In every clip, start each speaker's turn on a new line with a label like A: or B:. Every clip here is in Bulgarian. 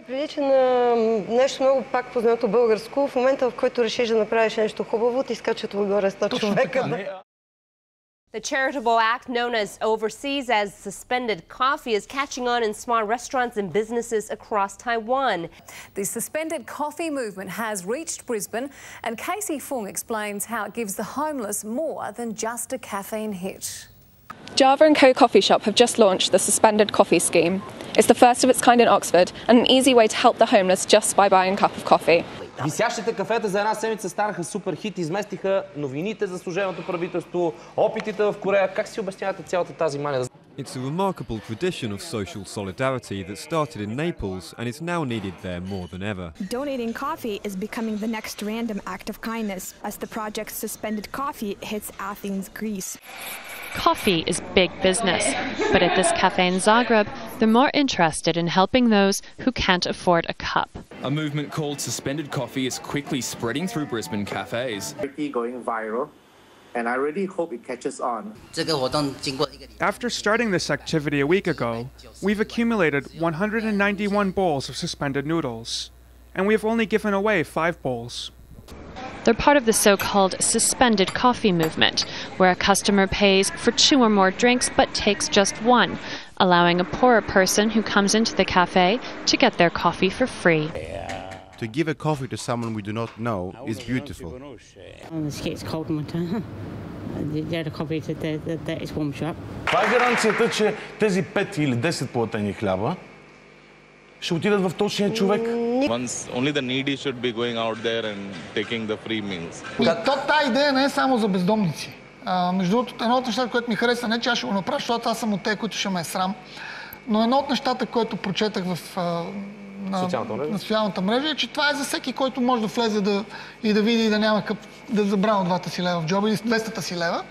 A: Прилича на нещо много пак познато българско. В момента, в който решиш да направиш нещо хубаво, ти скачат отгоре 100 човека.
B: The charitable act known as Overseas as Suspended Coffee is catching on in small restaurants and businesses across Taiwan.
C: The Suspended Coffee movement has reached Brisbane, and Casey Fung explains how it gives the homeless more than just a caffeine hit.
D: Java & Co coffee shop have just launched the Suspended Coffee scheme. It's the first of its kind in Oxford and an easy way to help the homeless just by buying a cup of coffee.
E: Висящите кафета за една седмица станаха супер хит, изместиха новините за служебното правителство, опитите в Корея. Как си обяснявате цялата тази мания?
F: It's a remarkable tradition of social solidarity that started in Naples and is now needed there more than ever.
G: Donating coffee is becoming the next random act of kindness as the project's Suspended Coffee hits Athens, Greece.
H: Coffee is big business, but at this cafe in Zagreb, they're more interested in helping those who can't afford a cup.
I: A movement called Suspended Coffee is quickly spreading through Brisbane cafes.
J: Going viral, and I really hope it catches on.
K: After starting this activity a week ago, we've accumulated 191 bowls of suspended noodles, and we've only given away 5 bowls.
H: They're part of the so-called Suspended Coffee movement, where a customer pays for 2 or more drinks but takes just 1, allowing a poorer person who comes into the cafe to get their coffee for free.
L: To give a coffee to someone we do not know is beautiful.
M: It gets cold in winter. Get a coffee that is warm shop.
N: Това е гаранцията, че тези 5 или 10 платени хляба ще отидат в точния човек.
O: Only the needy should be going out there and taking the free meals.
P: Тази идея не е само за бездомници. Между другото, едно от нещата, което ми хареса, не че аз ще го направя, защото аз съм от те, които ще ме е срам, но едно от нещата, което прочетах в на социалната мрежа, е, че това е за всеки, който може да влезе и да види и да няма да забравя 2-та си лева в джоба или 200-та си лева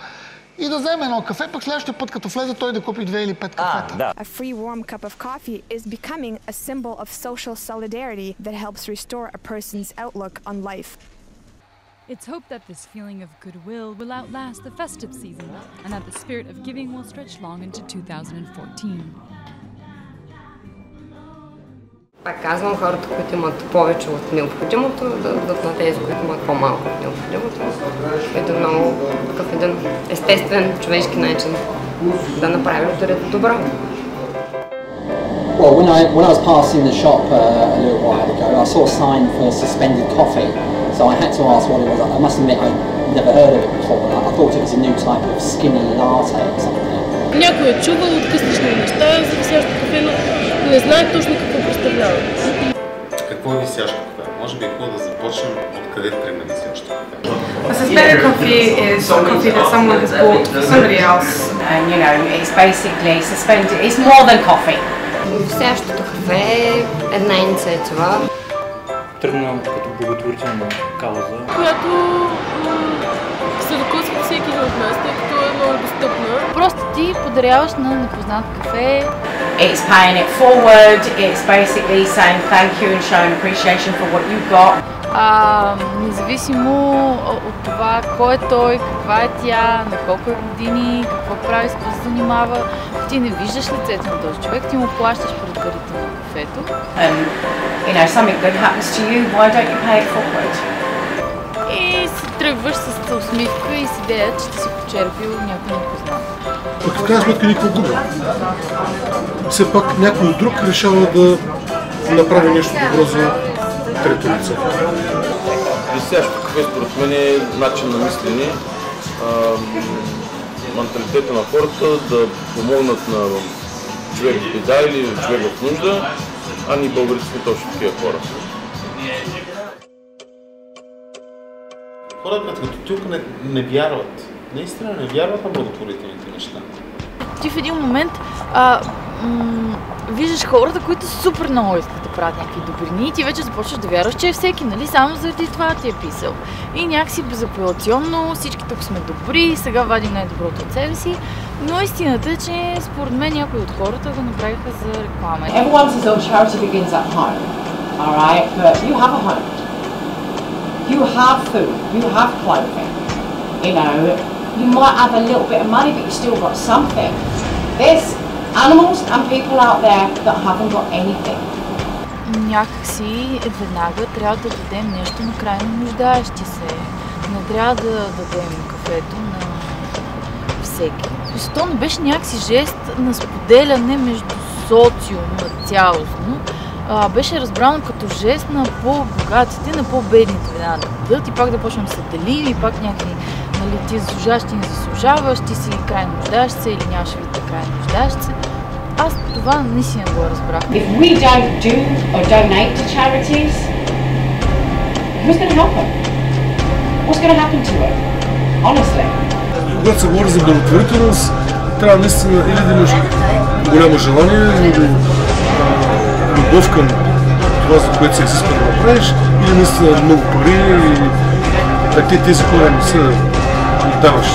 P: и да вземе едно кафе, пък следващия път, като влезе, той да купи 2 или 5 кафета.
G: A free warm cup of coffee is becoming a symbol of social solidarity that helps restore a person's outlook on life.
Q: It's hoped that this feeling of goodwill will outlast the festive season and that the spirit of giving will stretch long into 2014.
A: Пак казвам, хората, които имат повече от необходимото, да дадат на тези, които имат по-малко от необходимото. Което е много такъв един естествен човешки начин да направиш добро.
R: Well, when I was passing the shop a little while ago, I saw a sign for Suspended Coffee, so I had to ask what it was. I must admit I'd never heard of it before. I thought it was a new type of skinny latte or something.
S: Някой е чувал откъснични неща за висящо кафе, но не знае точно какво представлява.
T: Какво е висящо кафе? Може би е хубаво да започнем откъде тръгна висящо кафе.
C: A suspended coffee is coffee that someone has bought for somebody else, and you know it's basically suspended. It's more than coffee.
A: Висящото кафе е една инициатива. Тръгна като благотворителна кауза,
S: която се докосва всеки от нас, тъй като е много достъпна. Просто ти подаряваш на непознат кафе.
C: It's paying it forward. It's basically saying thank you and showing appreciation for what you've got.
S: Независимо от това кой е той, каква е тя, на колко е години, какво прави, с какво се занимава, ти не виждаш лицето на този човек, ти му плащаш предварително кафето.
C: You know, something good happens to you, why don't you pay it forward?
S: И си тръгваш с усмивка и с идея, че ти си почерпил някой непознат.
N: В крайна сметка никой губя. Все пак някой друг решава да направи нещо добро за трето лице.
O: Висящо кафе според мен е начин на мислене, менталитета на хората да помогнат на човек в беда или човек в нужда, а ние българите сме точно такива хора.
T: Хората като тук не вярват. Наистина не вярват на благотворителните неща.
S: Ти в един момент виждаш хората, които супер много искат да правят някакви добрини и ти вече започваш да вярваш, че е всеки, нали? Само заради това ти е писал. И някакси безапелационно, всички тук сме добри, сега вадим най-доброто от себе си, но истината е, че според мен някои от хората го направиха за реклама.
C: Everyone says, oh, charity begins at home, alright, but you have a home. You have food, you have clothing, you know, you might have a little bit of money, but you still got something. There's animals and people out there that haven't got anything.
S: някакси веднага трябва да дадем нещо на крайно нуждаещи се. Не трябва да дадем кафето на всеки. То не беше някакси жест на споделяне между социума цялостно. Беше разбрано като жест на по-богатите, на по-бедните веднага да дадат и пак да почнем да се делим и пак някакви, нали, ти заслужаващи, не заслужаваш, ти си крайно нуждаещ се или нямаш вид на крайно нуждаещ се. Аз това наистина го разбрах.
C: If we don't do or donate to charities, who's going to help them? What's going to happen to it? Honestly.
N: Когато се говори за благотворителност, трябва наистина или да имаш голямо желание, или любов към това, за което се изисква да направиш, или наистина много пари, и тези хора не са даваш.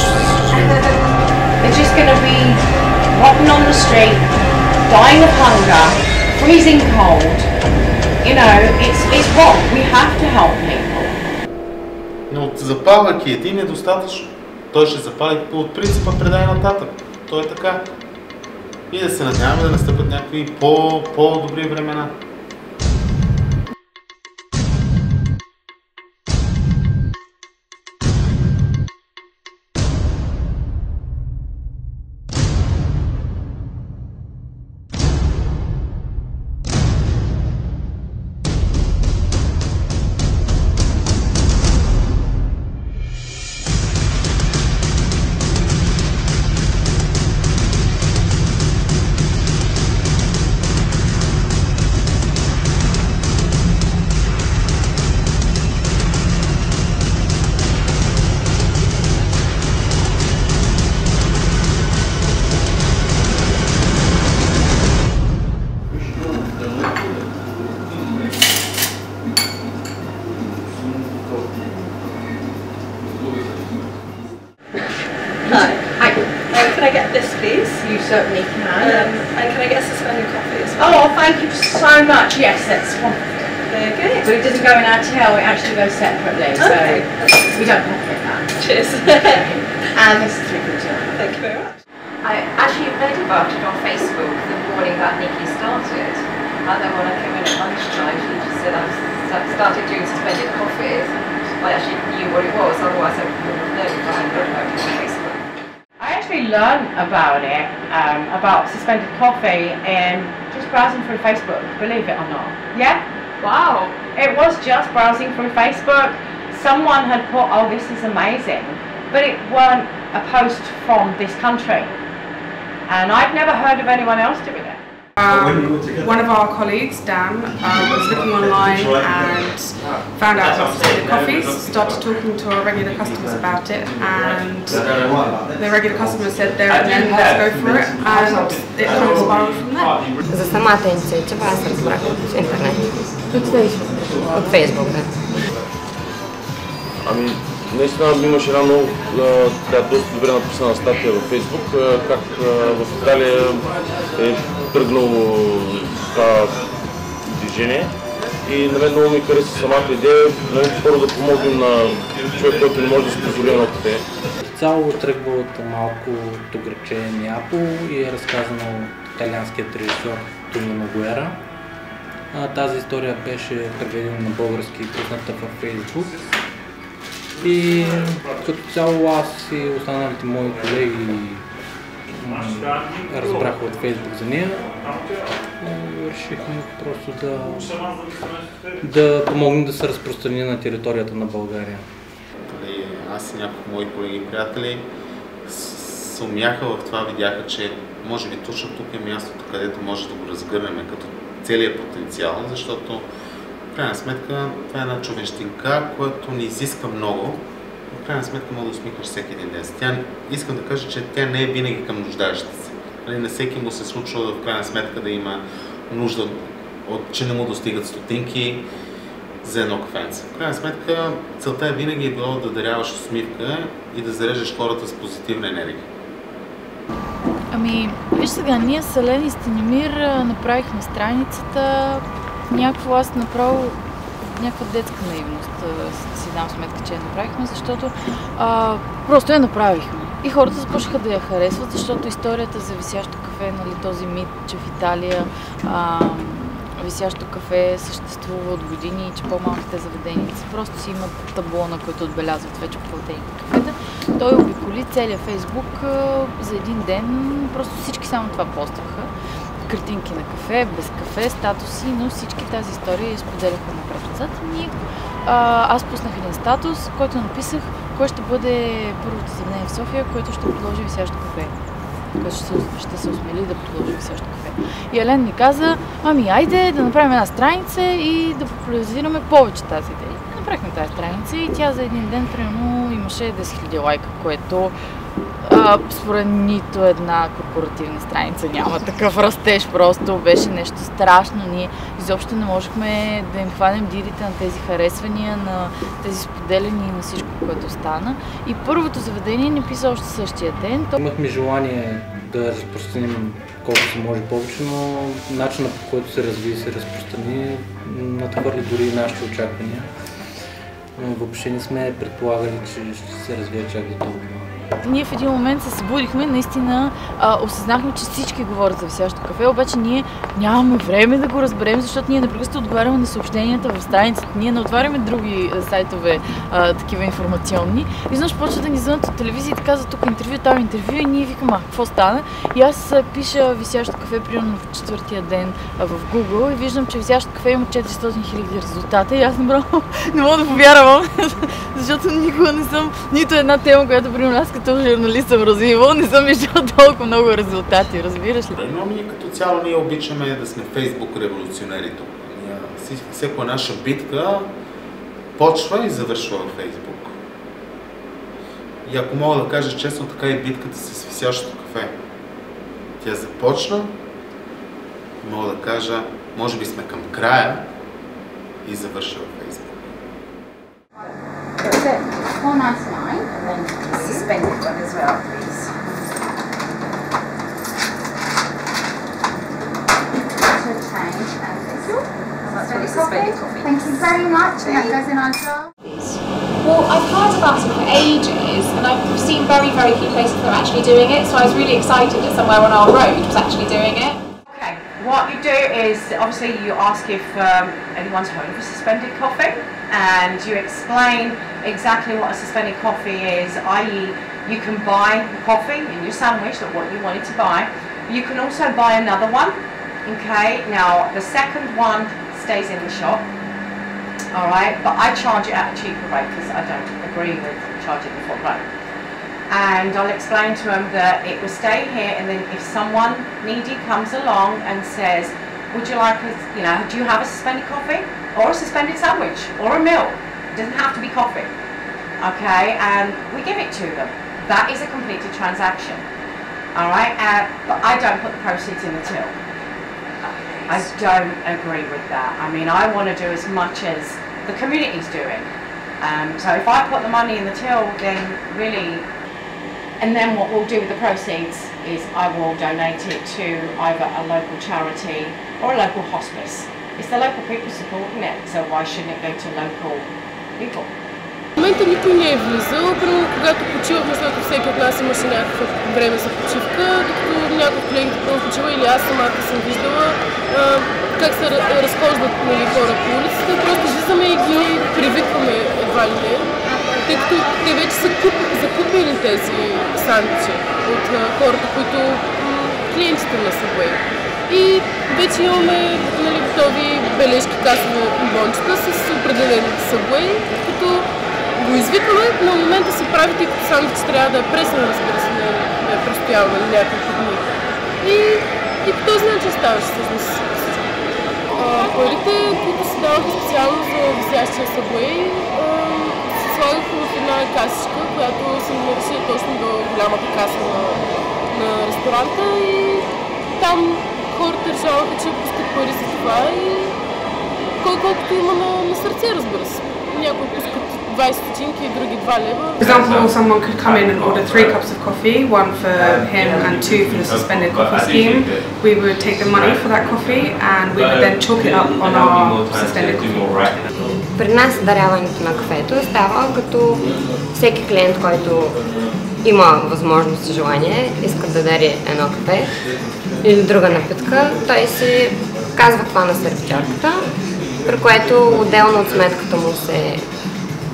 C: They're just going to be rotting on the street, dying of hunger, freezing cold. You know, it's wrong. We have to help people.
T: Но запалвайки един е достатъчно. Той ще запали от принципа предай нататък. То е така. И да се надяваме да настъпят някакви по-добри времена.
U: Can I get this, please?
C: You certainly can.
U: And can I get a suspended coffee as well?
C: Oh, thank you so much. Yes, that's wonderful.
U: Okay.
C: So it doesn't go in our till, it actually goes separately.
U: Okay.
C: So we don't have to get that.
U: Cheers.
C: And this is $3.2.
U: Thank you very much.
A: I actually read about it on Facebook the morning that Nikki started. And then when I came in at lunchtime, she just said I've started doing suspended coffees. And I actually knew what it was, otherwise I wouldn't have known if I hadn't read about it on Facebook.
C: I actually learned about suspended coffee and just browsing through Facebook, believe it or not. Yeah? Wow. It was just browsing through Facebook. Someone had put, oh, this is amazing. But it weren't a post from this country. And I've never heard of anyone else doing it.
V: One of our colleagues, Dan, was looking online and found out about suspended coffees, started talking to our regular customers about it, and the regular customers said there and then, let's go for it, and it transpired from there.
A: За самата инициатива аз разбрах от интернет.
V: От Фейсбук.
A: От Фейсбук, да.
O: Ами, наистина имаше една много доста добре написана статия във Фейсбук, как в Италия е тръгнало това движение и на мен много ми хареса самата идея, първо да помогнем на човек, който не може да се позволи едно кафе.
W: Цяло тръгва от малкото градче Неапол и е разказано от италианският режисьор Тонино Гуера. Тази история беше преведена на български и пусната във Фейсбук. И като цяло аз и останалите мои колеги разбраха от Фейсбук за нея и решихме просто да помогнем да се разпространи на територията на България.
T: Аз и няколко мои колеги и приятели се умяха в това, видяха, че може би точно тук е мястото, където може да го разгърнем като целият потенциал, защото в крайна сметка това е една човещинка, която не изиска много. В крайна сметка може да усмихнеш всеки един ден. Искам да кажа, че тя не е винаги към нуждаещите се. На всеки му се случва в крайна сметка да има нужда, че не му достигат стотинки за едно кафенце. В крайна сметка целта е винаги било да даряваш усмивка и да зарежеш хората с позитивна енергия.
S: Ами, виж сега, ние с Елен и Станимир направихме страницата. Някакво аз направо някаква детска наивност си дам сметка, че я направихме, защото просто я направихме. И хората започнаха да я харесват, защото историята за висящо кафе, нали, този мит, че в Италия висящо кафе съществува от години и че по-малките заведеници просто си имат табло, на които отбелязват вече платените кафета. Той обиколи целия Фейсбук за един ден, просто всички само това постваха. Картинки на кафе, без кафе, статуси, но всички тази история я споделяха напред-назад. И аз пуснах един статус, който написах кой ще бъде първото заведение в София, което ще предложи висящо кафе. Който ще се осмели да предложи висящо кафе. И Елен ми каза, ами айде да направим една страница и да популяризираме повече тази идея. Направихме тази страница и тя за един ден примерно имаше 10 000 лайка, което според нито една корпоративна страница няма такъв растеж, просто беше нещо страшно. Ние изобщо не можехме да им хванем дирите на тези харесвания, на тези споделяния и на всичко, което стана. И първото заведение ни писа още същия ден.
W: Имахме желание да разпространим колкото се може повече, но начинът, по който се разви и се разпространи, надхвърли дори нашите очаквания. Въобще не сме предполагали, че ще се развие чак до толкова.
S: Ние в един момент се събудихме, наистина осъзнахме, че всички говорят за висящо кафе, обаче ние нямаме време да го разберем, защото ние непрекъснато отговаряме на съобщенията в страницата. Ние не отваряме други сайтове, такива информационни. И знаеш, почва да ни звънят от телевизията, казват тук интервю, там интервю и ние викаме, какво стана? И аз пиша висящо кафе, примерно в четвъртия ден в Google и виждам, че висящо кафе има 400 000 резултата и аз не мога да повярвам, защото никога не съм нито една тема, която примерно аз като журналист съм развивал, не съм виждала толкова много резултати, разбираш ли?
T: Но ние като цяло ние обичаме да сме Фейсбук революционери тук. Всяка наша битка почва и завършва в Фейсбук. И ако мога да кажа честно, така и битката с висящото кафе. Тя започна, мога да кажа, може би сме към края и завършва в Фейсбук.
B: Suspended one as well, please. Suspended coffee. Thank you very much. That goes in our jar.
U: Well, I've heard about it for ages, and I've seen very, very few places that are actually doing it, so I was really excited that somewhere on our road was actually doing it.
D: Okay, what you do is, obviously you ask if anyone's home for suspended coffee, and you explain exactly what a suspended coffee is, i.e. you can buy coffee in your sandwich, like what you wanted to buy. You can also buy another one, okay? Now, the second one stays in the shop, alright? But I charge it at a cheaper rate because I don't agree with charging the full rate. And I'll explain to them that it will stay here, and then if someone needy comes along and says, would you like, do you have a suspended coffee? Or a suspended sandwich? Or a meal? It doesn't have to be coffee, okay? And we give it to them. That is a completed transaction, all right? But I don't put the proceeds in the till. I don't agree with that. I mean, I want to do as much as the community's doing. So if I put the money in the till, then really, and then what we'll do with the proceeds is I will donate it to either a local charity or a local hospice. It's the local people supporting it, so why shouldn't it go to local people?
E: В момента никой не е влизал, първо когато почивахме, защото всеки от нас имаше някакво време за почивка, докато някой от колегите първо почива или аз самата съм виждала как се разхождат хора по улицата, просто влизаме и ги привикваме едва ли не, тъй като те вече са закупили тези сандвичи от хората, които клиентите на Subway. И вече имаме готови бележки, касови бончета с определен Subway, като го извикаме, но в момента се прави, тъй като сандвич трябва да е пресен, разбира се, да е престоял на няколко дни. И по този начин ставаше всъщност всичко. Парите, които се даваха специално за висящия Subway, се слагаха в една касичка, която се намираше точно до голямата каса на ресторанта и там хората решаваха, че пускат пари за това и колкото има на сърце, разбира се. Някои пускат 20 стотинки и други 2 лева.
V: For example, someone could come in and order 3 cups of coffee, 1 for him and 2 for the suspended coffee scheme. We would take the money for that coffee and we would then chalk it up on our suspended coffee board.
A: При нас даряването на кафето става като всеки клиент, който има възможност и желание, иска да дари едно кафе или друга напитка, той си казва това на сервитьорката, при което отделно от сметката му се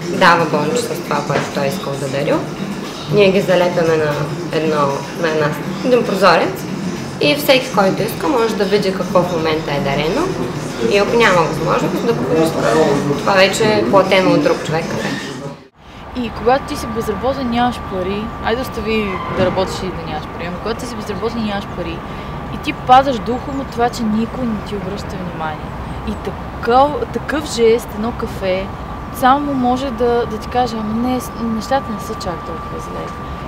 A: дава бонус с това, което той е искал да дарил. Ние ги залепяме на един прозорец и всеки, който иска, може да види какво в момента е дарено и ако няма възможност да поиска, това вече е платено от друг човек.
S: И когато ти си безработен, нямаш пари, айде остави да работиш и да нямаш пари, но когато ти си безработен, нямаш пари и ти падаш духом от това, че никой не ти обръща внимание. И такъв жест, едно кафе, само може да ти каже, ами не, нещата не са чак толкова зле.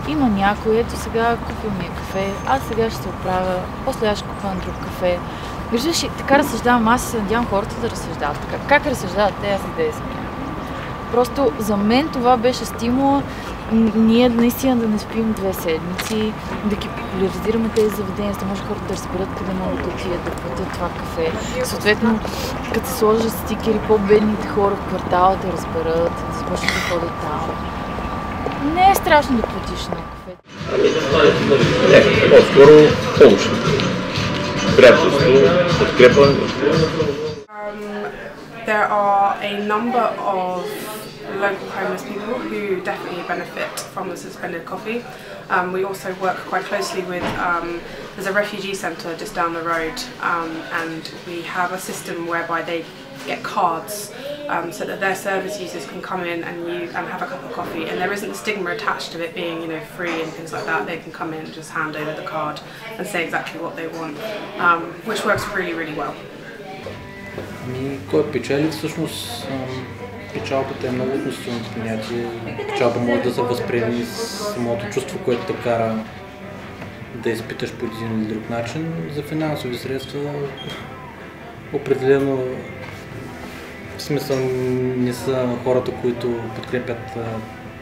S: Има някой, ето сега купил ми кафе, аз сега ще се оправя, после аз ще купя на друг кафе. Виждаш, така разсъждавам, аз се надявам хората да разсъждават така. Как разсъждават те, аз идея съм. Просто за мен това беше стимул ние наистина да не спим 2 седмици, да ги популяризираме тези заведения, за да може хората да разберат къде могат да отидат да платят това кафе. Съответно, като се сложат стикери, по-бедните хора в квартала да разберат, да започнат да ходят там. Не е страшно да платиш на кафе.
O: Не, по-скоро помощ. Приятелство, подкрепа.
V: There are a number of local homeless people who definitely benefit from the suspended coffee. We also work quite closely with, there's a refugee centre just down the road, and we have a system whereby they get cards so that their service users can come in and have a cup of coffee, and there isn't the stigma attached to it being, you know, free and things like that. They can come in and just hand over the card and say exactly what they want, which works really, really well.
W: Кой печели всъщност? Печалбата е много относително понятие. Печалба може да се възприеме самото чувство, което те кара да изпиташ по един или друг начин. За финансови средства определено в смисъл не са хората, които подкрепят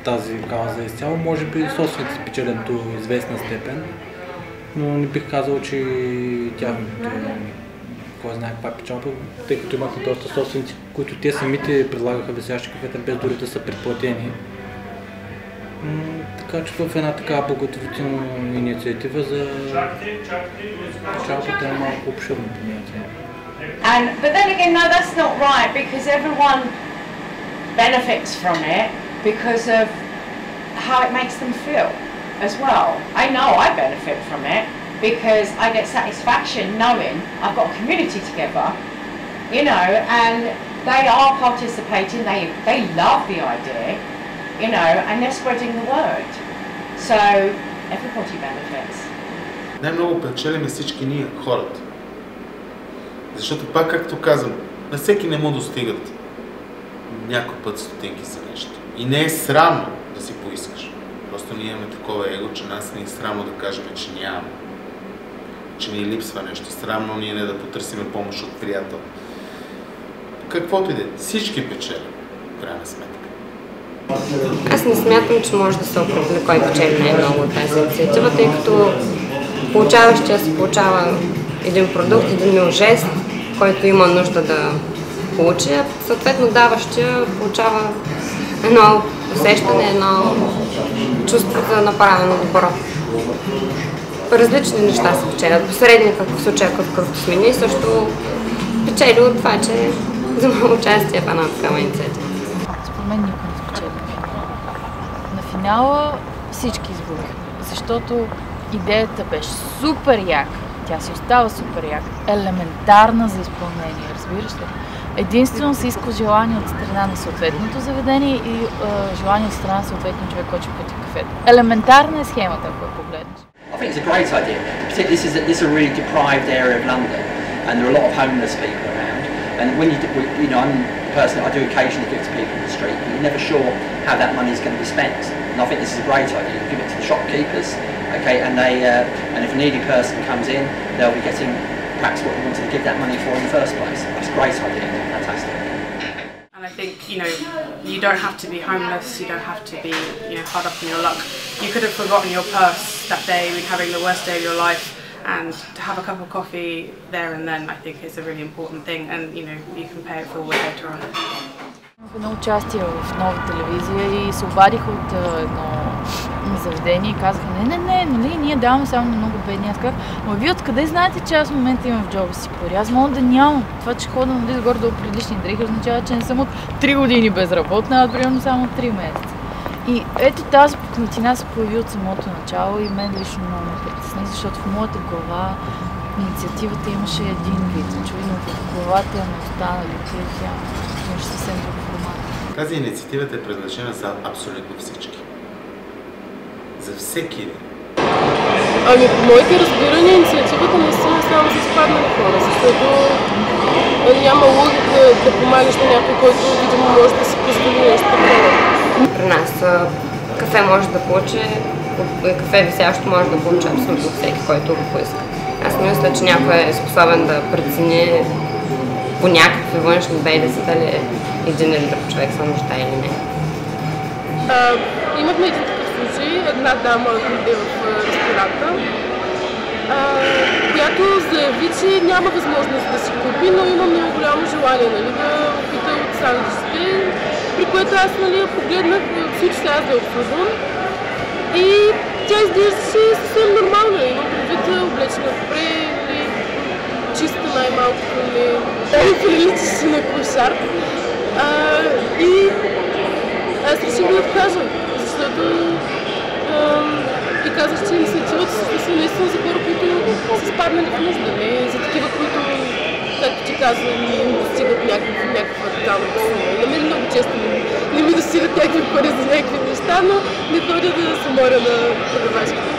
W: тази кауза изцяло. Може би собствените печелят до известна степен, но не бих казал, че тяхното кой знае каква печалба, тъй като имахме доста собственици, които те самите предлагаха висящи кафета без дори да са предплатени. Така че в една такава благотворителна инициатива за печалбата е малко обширно понятие.
D: But then again, no, that's not right, because everyone benefits from it because of how it makes them feel as well. I know I benefit from it because I get satisfaction knowing I've got a community together, you know, and they are participating, they love the idea, you know, and they're spreading the word. So everybody benefits.
T: Най-много печелиме всички ние, хората. Защото пак, както казвам, на всеки не му достигат някой път стотинки за нещо. И не е срамно да си поискаш. Просто ние имаме такова его, че нас не е срамно да кажем, че нямаме. Че ни липсва нещо. Срамно ние не да потърсиме помощ от приятел. Каквото и да е, всички печелим, в крайна сметка.
A: Аз не смятам, че може да се определи кой печели най-много от тази инициатива, тъй като получаващия се получава един продукт, един мил жест, който има нужда да получи, а съответно даващия получава едно усещане, едно чувство за направено добро. Различни неща се печелят. Посредника, в случая в кръвтосмени, също печели от това, че взема участие в една такава инициатива.
S: Според мен никой не спечели на финала. На финала всички изборихме, защото идеята беше супер яка. Тя си остава супер яка. Елементарна за изпълнение, разбираш ли? Единствено се иска желание от страна на съответното заведение и желание от страна на съответния човек, който ще плати кафето. Елементарна е схемата, ако я погледнеш.
R: I think it's a great idea. Particularly this is a really deprived area of London, and there are a lot of homeless people around. And when you know, I'm a person I do occasionally give to people in the street, but you're never sure how that money is going to be spent. And I think this is a great idea. You give it to the shopkeepers, okay, and and if a needy person comes in, they'll be getting perhaps what they wanted to give that money for in the first place. That's a great idea. Fantastic.
V: And I think, you know, you don't have to be homeless, you don't have to be, you know, hard up on your luck. You could have forgotten your purse that day when having the worst day of your life, and to have a cup of coffee there and then, I think is a really important thing, and, you know, you can pay it forward later on.
S: Имах едно участие в Нова телевизия и се обадих от едно заведение и казаха, не, нали, ние даваме само на много бедни. Аз казах, вие откъде знаете, че аз в момента имам в джоба си пари? Аз мога да нямам. Това, че хода нали, горе-долу при лични дрехи, означава, че не съм от 3 години безработна, а примерно само от 3 месеца. И ето тази пукнатина се появи от самото начало и мен лично много ме притесни, защото в моята глава инициативата имаше един вид. Очевидно в главата на останалите тя имаше съвсем друг формат.
T: Тази инициативата е предназначена за абсолютно всички. За всеки един.
E: Ами по моите разбирания инициативата не са само за изпаднали хора, защото няма логика да помагаш на някой, който видимо може да си позволи нещо такова.
A: При нас кафе може да получи, кафе висящо може да получи абсолютно всеки, който го поиска. Аз не мисля, че някой е способен да прецени по някакви външни белези дали един или друг човек се нуждае или не.
E: Имахме един такъв случай, една дама дойде в ресторанта, която заяви, че няма възможност да си купи, но има много голямо желание нали, да опита от сандвичите, при което аз нали, погледнах, случи се аз да я обслужвам и тя изглеждаше съвсем нормална, имам предвид облечена добре, чиста най-малкото не приличаше на кошар. И аз реших да откажа, защото и казах, че инициативата са наистина за хора, които са спаднали в нужда, не за такива, които, както ти казвам, не достигат някаква тотална сума. И на мен много често не ми достигат някакви пари за някакви неща, но не ходя да се моря на продавачките.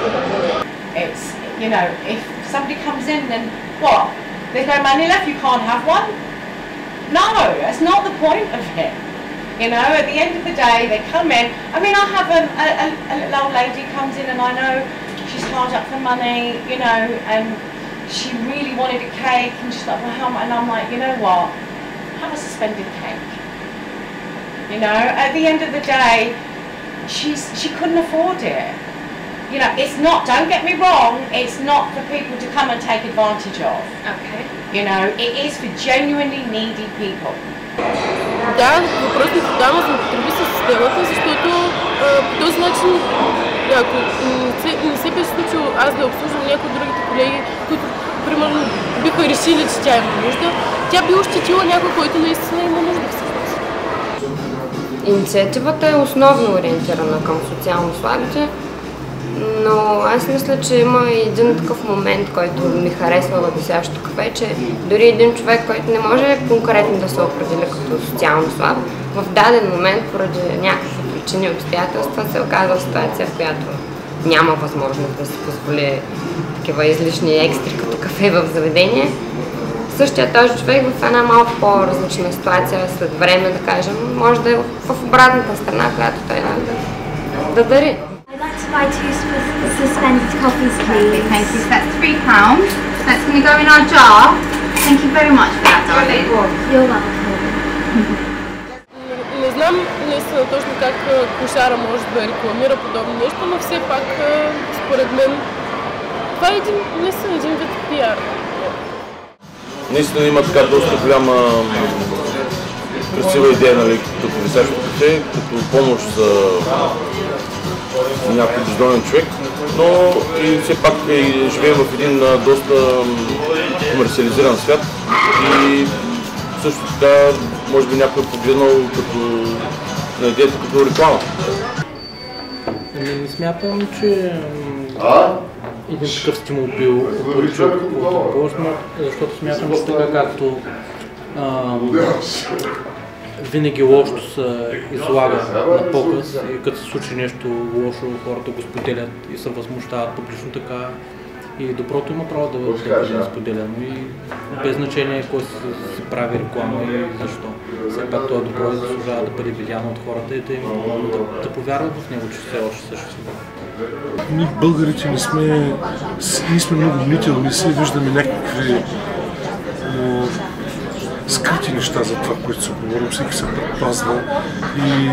D: You know, if somebody comes in then what? There's no money left, you can't have one? No, that's not the point of it. You know, at the end of the day, they come in. I mean, I have a little old lady comes in and I know she's hard up for money, you know, and she really wanted a cake and she's like, well, how much? And I'm like, you know what? Have a suspended cake. You know, at the end of the day, she couldn't afford it. You know, it's not, don't get me wrong, it's not for people to come and take advantage of. Okay. You know, it is for genuinely needy people.
E: Да, въпрос ми подава за употреби с системата, защото по този начин, ако не се беше случило аз да обслужвам някои от другите колеги, които примерно биха решили, че тя има нужда, тя би ощетила някой, който наистина има нужда всъщност.
A: Инициативата е основно ориентирана към социално слабите, но аз мисля, че има един такъв момент, който ми харесва във висящото кафе, че дори един човек, който не може конкретно да се определи като социално слаб, в даден момент, поради някакви причини и обстоятелства, се оказва в ситуация, в която няма възможност да си позволи такива излишни екстри като кафе в заведение. Същия този човек в една малко по-различна ситуация, след време, да кажем, може да е в обратната страна, която той да дари.
B: I'd like to buy 2 suspended coffees, please. Thank you. So that's £3. That's going to go in our jar. Thank you very much for that, darling. You're welcome.
E: Не знам наистина точно как кошара може да рекламира подобно нещо, но все пак, според мен, това е наистина един вид пиар.
O: Наистина има така доста голяма красива идея, нали, като висящо кафе, като помощ за някой бездомен човек, но и все пак живеем в един доста комерциализиран свят и също така може би някой е погледнал на идеята като реклама.
W: Не смятам, че един такъв стимул бил упоръчал каквото било, защото смятам, че така както винаги лошото се излага на показ и като се случи нещо лошо, хората го споделят и се възмущават публично, така и доброто има право да бъде споделено и без значение кой си прави реклама и защо. Все пак това добро заслужава да бъде видяно от хората и да повярват в него, че все още съществува.
N: Ние българите не сме много мнителни, си виждаме някакви скрити неща за това, което се говорим, всеки се предпазва и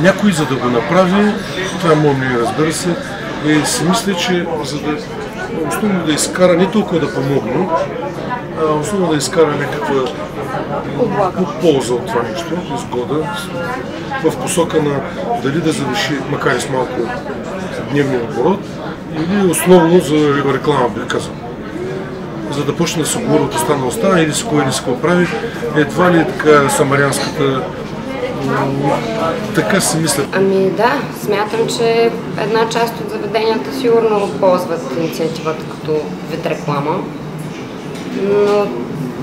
N: някой за да го направи, това е моят мнение, разбира се, и си мисля, че за да основно да изкара, не толкова да помогне, а основно да изкара някаква полза от това нещо, изгода, в посока на дали да завиши, макар и с малко дневния оборот или основно за реклама, бих казал. За да почне да се говори от уста на уста, или си какво прави, едва ли е така самарянската, така си мисля.
A: Ами да, смятам, че една част от заведенията сигурно ползват инициативата като вид реклама, но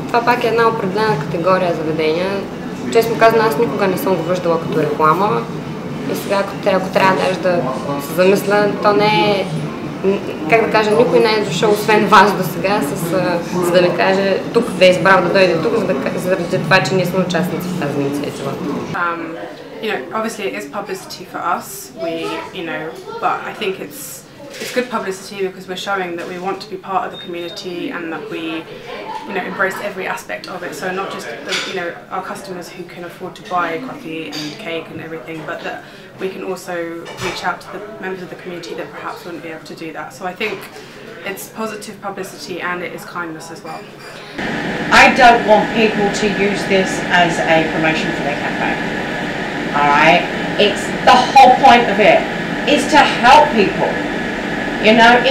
A: това пак е една определена категория заведения. Честно казано, аз никога не съм го виждала като реклама и сега, ако трябва да се замисля, то не е, как да кажа, никой не е дошъл, освен вас до сега, за да ми каже тук да е избрал да дойде тук, заради това, че ние сме участници в тази инициатива.
V: You know, obviously it is publicity for us, but I think it's good publicity because we're showing that we want to be part of the community and that we, embrace every aspect of it. So not just our customers who can afford to buy coffee and cake and everything, but that we can also reach out to the members of the community that perhaps wouldn't be able to do that. So I think it's positive publicity and it is kindness as well.
D: I don't want people to use this as a promotion for their cafe. Alright? It's the whole point of it is to help people.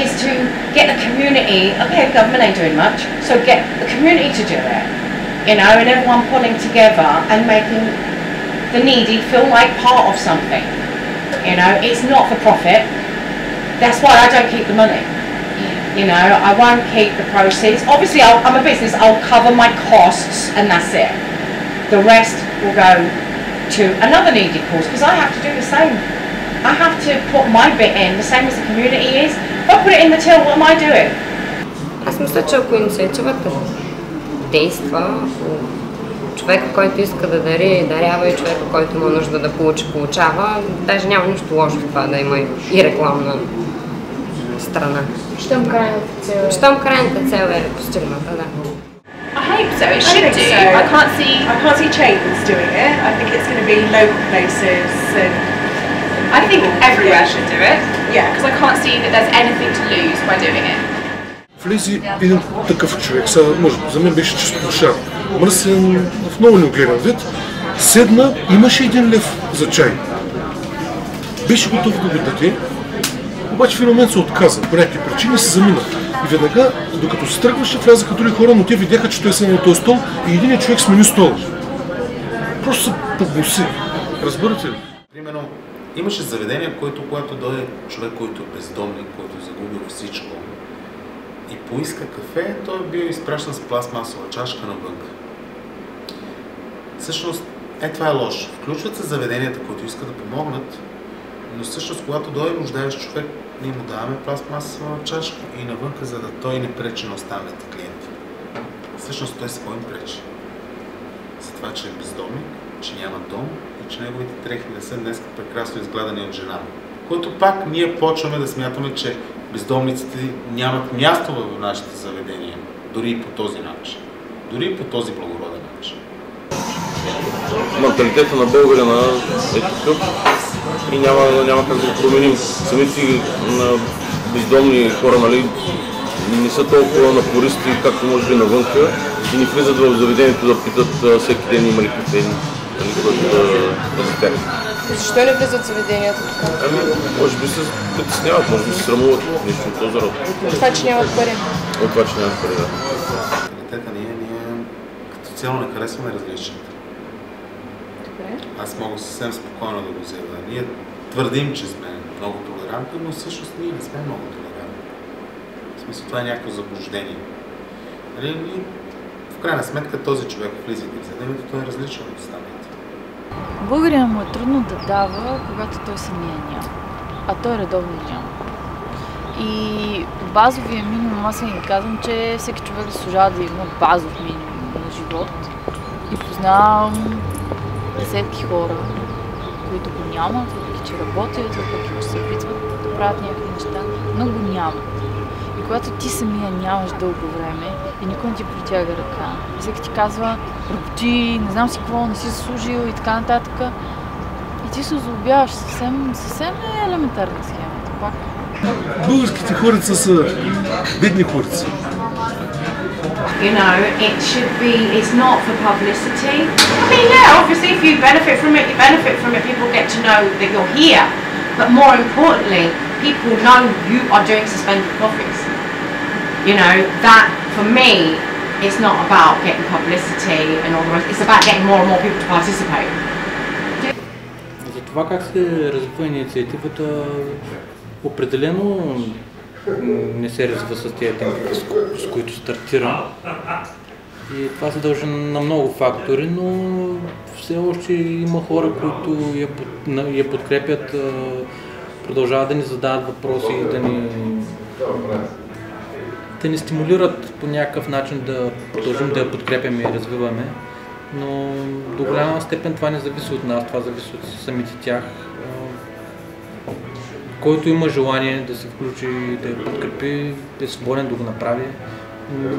D: Is to get the community, okay, the government ain't doing much, so get the community to do it. And everyone pulling together and making the needy feel like part of something. It's not for profit. That's why I don't keep the money. I won't keep the proceeds. Obviously, I'm a business, I'll cover my costs and that's it. The rest will go to another needy cause because I have to do the same. I have to put my bit in, the same as the community is. If I put it in the till, what am I doing?
A: Аз мисля, че ако инициативата действа, човека, който иска да дарява и човека, който има нужда да получава, даже няма нищо лошо в това да има и рекламна страна. Щом крайната цел е постигната, да.
U: I hope so. It should do. So. I can't see chains doing it. I think it's going to be local places and. I think everywhere should do it. Yeah, because I can't see that there's anything to lose by doing it.
N: Влезе един такъв човек, за мен беше чисто душар, мръсен, в много неогледан вид, седна, имаше 1 лев за чай. Беше готов да го даде, обаче в един момент се отказа, по някакви причини се замина. И веднага, докато се тръгваше, влязаха други хора, но те видяха, че той седна на този стол и един човек смени стола. Просто се погноси. Разбирате ли?
T: Примерно, имаше заведение, когато дойде човек, който е бездомник, който е загубил всичко и поиска кафе, той е бил изпращан с пластмасова чашка навън. Всъщност, това е лошо. Включват се заведенията, които искат да помогнат, но всъщност, когато дойде нуждаещ човек, ние му даваме пластмасова чашка и навън, за да той не пречи на останалите клиенти. Всъщност, той с кой им пречи? За това, че е бездомник, че няма дом и че неговите дрехи не са днес прекрасно изгладани от жена. Което пак ние почваме да смятаме, че бездомниците нямат място в нашите заведения, дори и по този начин. Дори и по този благороден начин.
O: Менталитета на българина е такъв и няма как да го променим. Самите бездомни хора, не са толкова напористи, както може би навънка и не влизат в заведението да питат всеки ден има ли кафе, който да затягат.
E: Защо не влизат в заведенията така?
O: Може би се притесняват, може би се срамуват нещо от този род.
E: От това, че нямат пари.
O: От това, че нямат пари, да.
T: Ние като цяло не харесваме различията. Аз мога съвсем спокойно да го заявя. Ние твърдим, че сме много толерантни, но всъщност ние не сме много толерантни. В смисъл, това е някакво заблуждение. В крайна сметка този човек влизайки в заведението, той е различен от останалите.
S: Българина му е трудно да дава, когато той самия няма, а той редовно няма. И базовия минимум, аз ви казвам, че всеки човек заслужава да има базов минимум на живот. И познавам десетки хора, които го нямат, въпреки че работят, въпреки че се опитват да правят някакви неща, но го нямат. И когато ти самия нямаш дълго време и никой не ти протяга ръка, и всеки ти казва, работи, не знам си какво, не си заслужил и така нататък, и ти се озлобяваш, съвсем е елементарна схемата, пак.
N: Българските хорица са бедни хорица.
D: It's not for publicity. I mean, yeah, obviously if you benefit from it, people get to know that you're here. But more importantly, people know you are doing suspended coffees. You know, that for me, it's not about getting publicity and all the rest, it's about getting more and more people to participate.
W: За това как се развива инициативата, определено не се развива с тези темпи, с които стартира. И това се дължи на много фактори, но все още има хора, които я подкрепят, продължават да ни задават въпроси и да ни стимулират по някакъв начин да продължим да я подкрепяме и развиваме. Но до голяма степен това не зависи от нас, това зависи от самите тях. Който има желание да се включи и да я подкрепи, е свободен да го направи.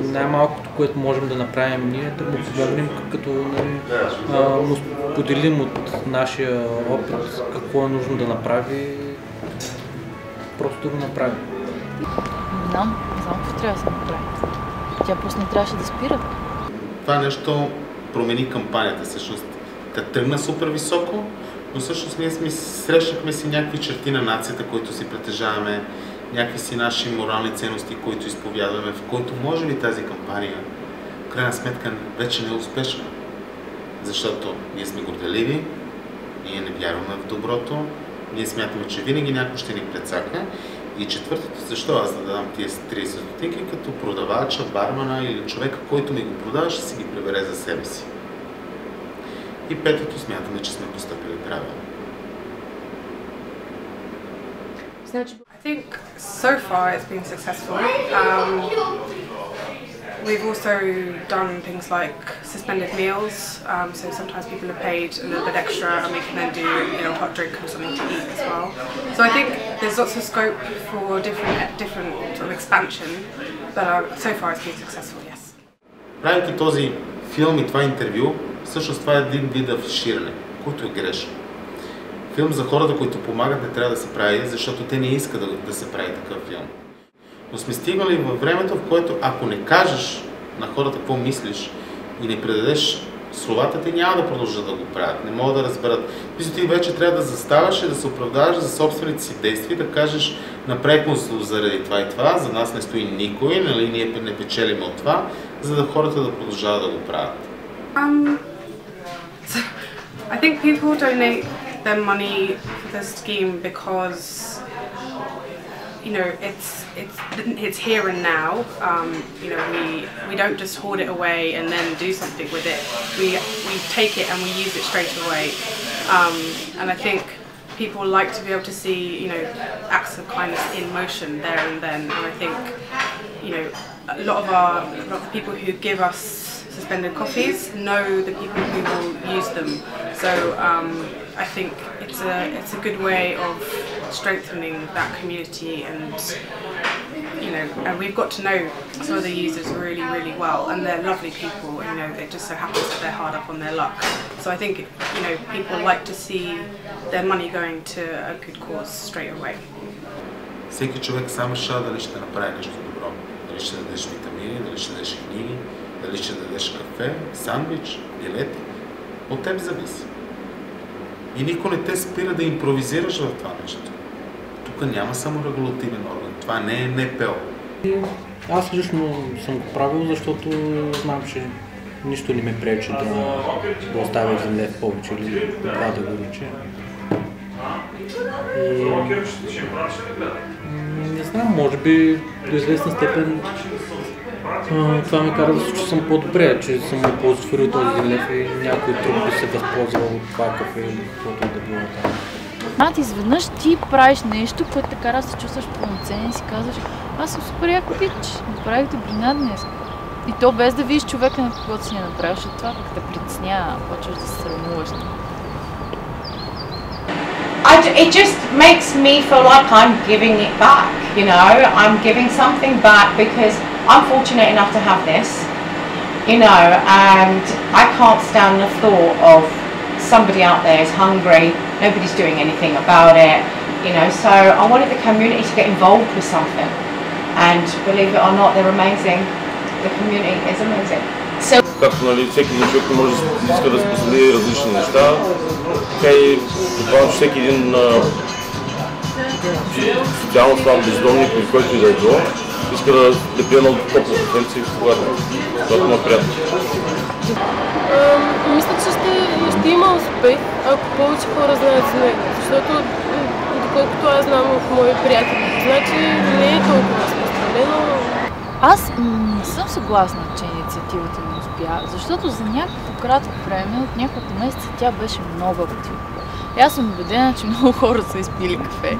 W: Най-малкото, което можем да направим ние, да му помогнем, като му споделим от нашия опит какво е нужно да направи, просто да го направи.
S: Не знам какво трябва да се направи. Тя просто не трябваше да спира.
T: Това нещо промени кампанията, всъщност. Тя тръгна супер високо, но всъщност ние срещнахме си някакви черти на нацията, които си притежаваме, някакви си наши морални ценности, които изповядваме, в които може би тази кампания в крайна сметка вече не е успешна. Защото ние сме горделиви, ние не вярваме в доброто, ние смятаме, че винаги някой ще ни прецакне. И четвъртото, защо аз да дам тия 30 стотинки, като продавача, бармана или човека, който ми го продава, ще си ги прибере за себе си. И петото, смятаме, че сме постъпили правилно.
V: I think so far it's been successful. We've also done things like suspended meals, so sometimes people are paid a little bit extra and we can then do a hot drink or something to eat as well. So I think there's lots of scope for different sort of expansion, but so far it's been successful, yes.
T: Правейки този филм и това интервю, всъщност това е един вид афиширане, който е грешен. Филм за хората, които помагат, не трябва да се прави, защото те не искат да се прави такъв филм. Но сме стигнали във времето, в което ако не кажеш на хората какво мислиш и не предадеш словата, те няма да продължат да го правят, не могат да разберат. Мисля, ти вече трябва да заставаш и да се оправдаваш за собствените си действия, да кажеш направихме заради това и това, за нас не стои никой, нали, ние не печелим от това, за да хората да продължават да го правят.
V: I think people donate their money for the scheme because it's here and now. We don't just hoard it away and then do something with it. We take it and we use it straight away. And I think people like to be able to see acts of kindness in motion there and then. And I think a lot of the people who give us suspended coffees know the people who will use them. So I think it's a good way of strengthening that community, and and we've got to know some of the users really, really well, and they're lovely people. It just so happens that they're hard up on their luck. So I think people like to see their money going to a good cause straight away.
T: Всеки човек сам решава дали ще направи нещо добро. Дали ще дадеш витамини, дали ще дадеш книги, дали ще дадеш кафе, сандвич, билети. От теб зависи. И никой не те спира да импровизираш в това нещо. Тук няма само регулативен орган. Това не е НПО.
W: Аз лично съм го правил, защото знам, че нищо не ме пречи да оставя един лев повече или това да го рече. Не знам, може би до известна степен това ме кара да се чувствам по-добре, че съм оползотворил този лев и някой друг би се възползвал от това кафе или каквото да било там.
S: Изведнъж ти правиш нещо, което те кара да се чувстваш пълноценен и си казваш: аз съм супер яко пич, направих добрина днес. И то без да видиш човека, на когото си не направиш, от това пък те притеснява, почваш да се срамуваш.
D: It just makes me feel like I'm giving it back, I'm giving something back because I'm fortunate enough to have this, and I can't stand the thought of somebody out there is hungry, nobody's doing anything about it, so I wanted the community to get involved with something, and believe it or not, they're amazing. The community is amazing.
O: Както всеки един човек може да иска да сподели различни неща, така и буквално всеки един социално слаб бездомник или който и да е било, иска да пие едно топло кафенце, когато му е приятно.
E: Мисля, че ще има успех, ако повече хора знаят за него, защото доколкото аз знам в мои приятели, значи не е толкова разпространено.
S: Аз не съм съгласна, че инициативата не успя, защото за някакво кратко време, от няколко месеца, тя беше много активна. И аз съм убедена, че много хора са изпили кафе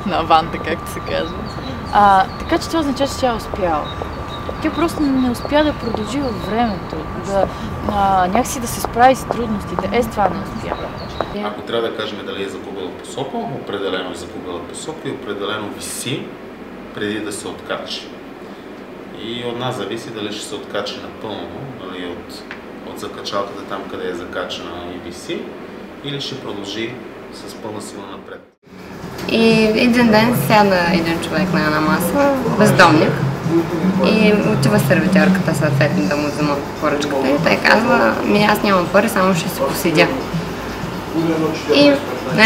S: на аванта, както се казва. Така че това означава, че тя е успяла. Тя просто не успя да продължи във времето, някакси да се справи с трудностите. С това не успя.
T: Ако трябва да кажем дали е загубила посока, определено е загубила посока и определено виси преди да се откачи. И от нас зависи дали ще се откачи напълно, нали, от закачалката там, къде е закачана и виси, или ще продължи с пълна сила напред.
A: И един ден сяда един човек на една маса, бездомник, и отива сервитьорката съответно да му взема поръчката и той казва: аз нямам пари, само ще се поседя. И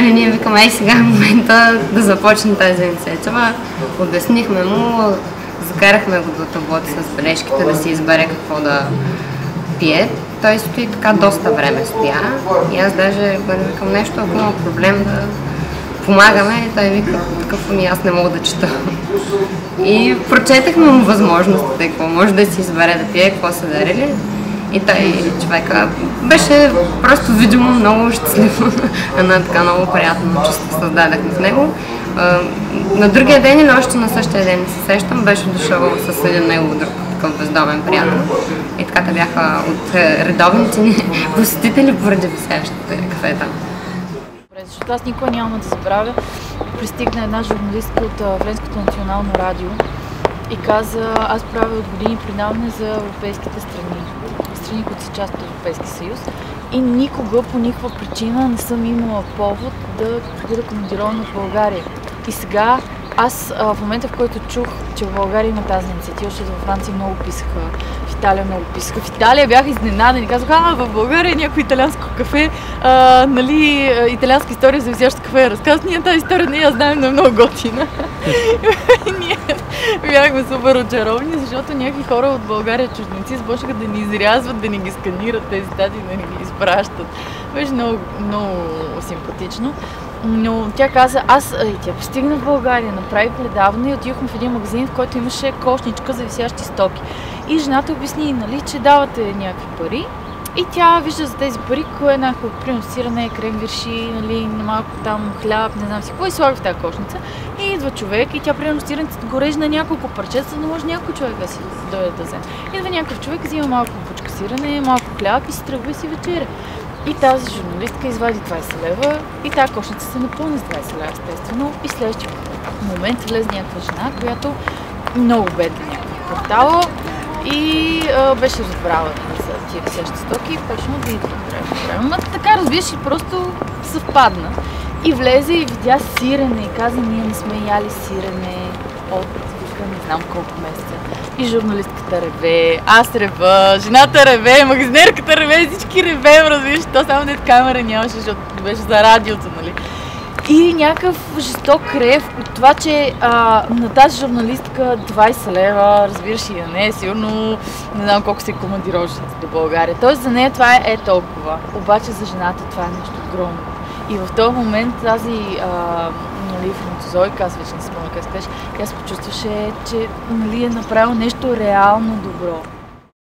A: ние викаме: сега е момента да започне тази инициатива. Обяснихме му, закарахме го до таблото с бележките да си избере какво да пие. Той стои така доста време стоя и аз даже викам нещо, ако има проблем да помагаме, и той вика: такъв аз не мога да чета. И прочетахме му възможностите, какво може да си избере да пие, какво са дарили. И той, човека, беше просто видимо много щастлив. Една така много приятно чувство създадахме в него. На другия ден или още на същия ден, се сещам, беше дошъл с един негов друг такъв бездомен приятел. И така те бяха от редовните ни посетители поради висящите кафета.
S: Защото аз никога няма да забравя. Пристигна една журналистка от Френското национално радио и каза: аз правя от години предаване за европейските страни, които са част от Европейския съюз, и никога по никаква причина не съм имала повод да бъда командирована в България. И сега аз в момента, в който чух, че в България има тази инициатива, защото във Франция много писаха, в Италия много писаха. В Италия бях изненадани, казах: в България някой италианско кафе, италианска история за висящо кафе разказват. Ние тази история не я знаем, но е много готина. И ние бяхме супер очаровани, защото някакви хора от България, чужденци, започнаха да ни изрязват, да ни ги сканират тези статии, да ни ги изпращат. Беше много, много симпатично. Но тя каза, тя пристигна в България, направи предаване и отидохме в един магазин, в който имаше кошничка за висящи стоки. И жената обясни, че давате някакви пари и тя вижда за тези пари кое е някакво, примерно сирене, кремвирши, малко там хляб, не знам си какво, и слага в тази кошница. И идва човек и тя примерно сиренцата го реже на няколко парчета, за да може някой човек да си дойде да вземе. Идва някакъв човек, взима малко бучка сирене, малко хляб и си тръгва и си вечеря. И тази журналистка извади 20 лева и тази кошница се напълни с 20 лева, естествено. И следващия момент влезе някаква жена, която много бедна някаква квартала и беше разбрала за тия висящи стоки и почна да идва време. Така, разбираш, и просто съвпадна. И влезе и видя сирене и каза: ние не сме яли сирене от не знам колко месеца. И журналистката реве, аз рева, жената реве, магазинерката реве, всички ревем, разбираш, то само дет камера нямаше, защото беше за радиото, нали. И някакъв жесток рев от това, че на тази журналистка 20 лева, разбираш, и да не е сигурно, не знам колко се командироваш до България. Тоест за нея това е толкова, обаче за жената това е нещо огромно. И в този момент тази французойка, аз вече не спомня как се казваше, тя се почувстваше, че е направила нещо реално добро.